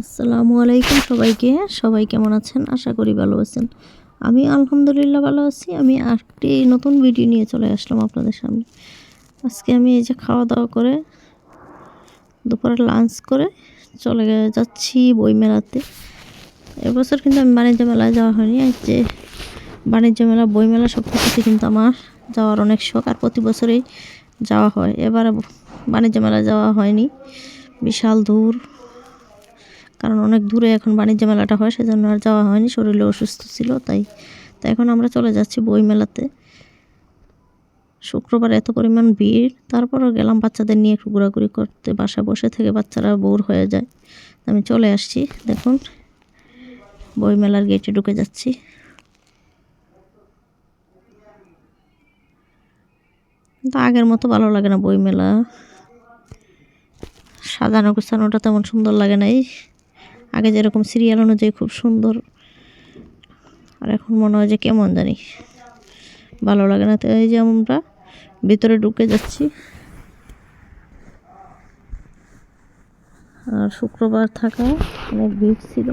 আসসালামু আলাইকুম সবাইকে। সবাই কেমন আছেন? আশা করি ভালো আছেন। আমি আলহামদুলিল্লাহ ভালো আছি। আমি আরেকটি নতুন ভিডিও নিয়ে চলে আসলাম আপনাদের সামনে। আজকে আমি এই যে খাওয়া-দাওয়া করে দুপুরে লাঞ্চ করে চলে যাচ্ছি বইমেলাতে। এবছর কিন্তু আমি বাণিজ্য মেলায় যাওয়া হয়নি। আর যে বাণিজ্য মেলা, বইমেলা সব কিছুতে কিন্তু আমার যাওয়ার অনেক শখ, আর প্রতি বছরেই যাওয়া হয়। এবারে বাণিজ্য মেলায় যাওয়া হয়নি, বিশাল দূর, কারণ অনেক দূরে এখন বাণিজ্য মেলাটা হয়, সেজন্য আর যাওয়া হয়নি। শরীরে অসুস্থ ছিল তাই এখন আমরা চলে যাচ্ছি বই মেলাতে। শুক্রবার এত পরিমাণ ভিড়, তারপরও গেলাম বাচ্চাদের নিয়ে একটু ঘোরাঘুরি করতে। বাসায় বসে থেকে বাচ্চারা বোর হয়ে যায়, আমি চলে আসছি। দেখুন, বই মেলার গেটে ঢুকে যাচ্ছি। কিন্তু আগের মতো ভালো লাগে না বই মেলা, সাজানো গোছানোটা তেমন সুন্দর লাগে নাই। আগে যেরকম সিরিয়াল অনুযায়ী খুব সুন্দর, আর এখন মনে হয় যে কেমন জানি ভালো লাগে না। তো এই যে আমরা ভিতরে ঢুকে যাচ্ছি। আর শুক্রবার থাকা অনেক ভিড় ছিল।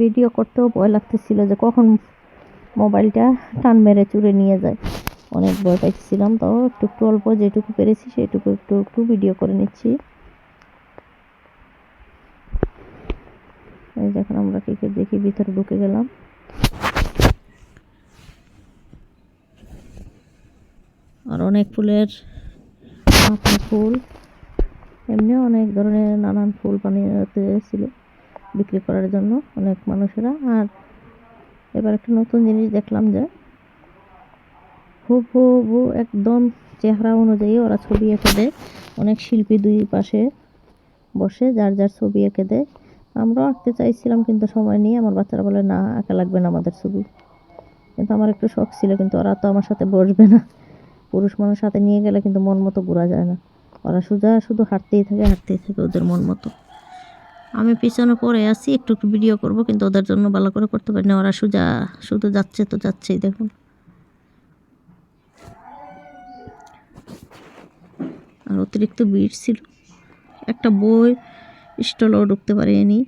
ভিডিও করতেও ভয় লাগতেছিল যে কখন মোবাইলটা টান মেরে চুরে নিয়ে যায়, অনেক ভয় পাইছিলাম। তাও একটু একটু অল্প যেটুকু পেরেছি সেটুকু একটু একটু ভিডিও করে নিচ্ছি। এই যখন আমরা টিকিট দেখি ভিতরে ঢুকে গেলাম। আর অনেক ফুলের ফুল, এমনি অনেক ধরনের নানান ফুল বানিয়ে ছিল বিক্রি করার জন্য অনেক মানুষেরা। আর এবার একটা নতুন জিনিস দেখলাম যে হুবহু একদম চেহারা অনুযায়ী ওরা ছবি এঁকে দেয়। অনেক শিল্পী দুই পাশে বসে যার যার ছবি এঁকে দেয়। আমরাও আঁকতে চাইছিলাম, কিন্তু সময় নিয়ে আমার বাচ্চারা বলে না, আঁকা লাগবে না আমাদের ছবি। কিন্তু আমার একটু শখ ছিল, কিন্তু ওরা তো আমার সাথে বসবে না। পুরুষ মানুষ সাথে নিয়ে গেলে কিন্তু মন মতো ঘোরা যায় না, ওরা শুধু হাঁটতেই থাকে ওদের মন মতো। আমি পিছনে পড়ে আছি, একটু একটু ভিডিও করব, কিন্তু ওদের জন্য ভালো করে করতে পারি না। ওরা শুধু যাচ্ছে তো যাচ্ছেই। দেখুন, আর অতিরিক্ত ভিড় ছিল। একটা বই স্টলও ঢুকতে পারিনি,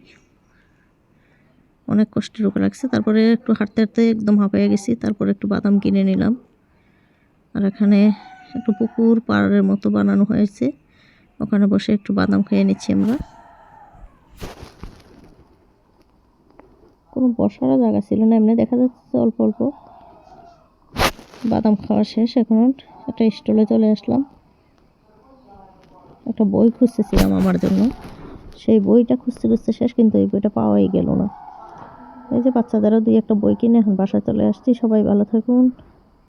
অনেক কষ্টে ঢুকে লাগছে। তারপরে একটু হাঁটতে হাঁটতে একদম হাঁপিয়ে গেছি। তারপরে একটু বাদাম কিনে নিলাম। আর এখানে একটু পুকুর পাড়ের মতো বানানো হয়েছে, ওখানে বসে একটু বাদাম খেয়ে নিচ্ছি আমরা। কোনো বসারও জায়গা ছিল না, এমনি দেখা যাচ্ছে অল্প অল্প। বাদাম খাওয়া শেষ, এখন একটা স্টলে চলে আসলাম। একটা বই খুঁজতেছিলাম আমার জন্য, সেই বইটা খুঁজতে খুঁজতে শেষ, কিন্তু এই বইটা পাওয়াই গেল না। এই যে বাচ্চাদেরও দুই একটা বই কিনে এখন বাসায় চলে আসছি। সবাই ভালো থাকুন।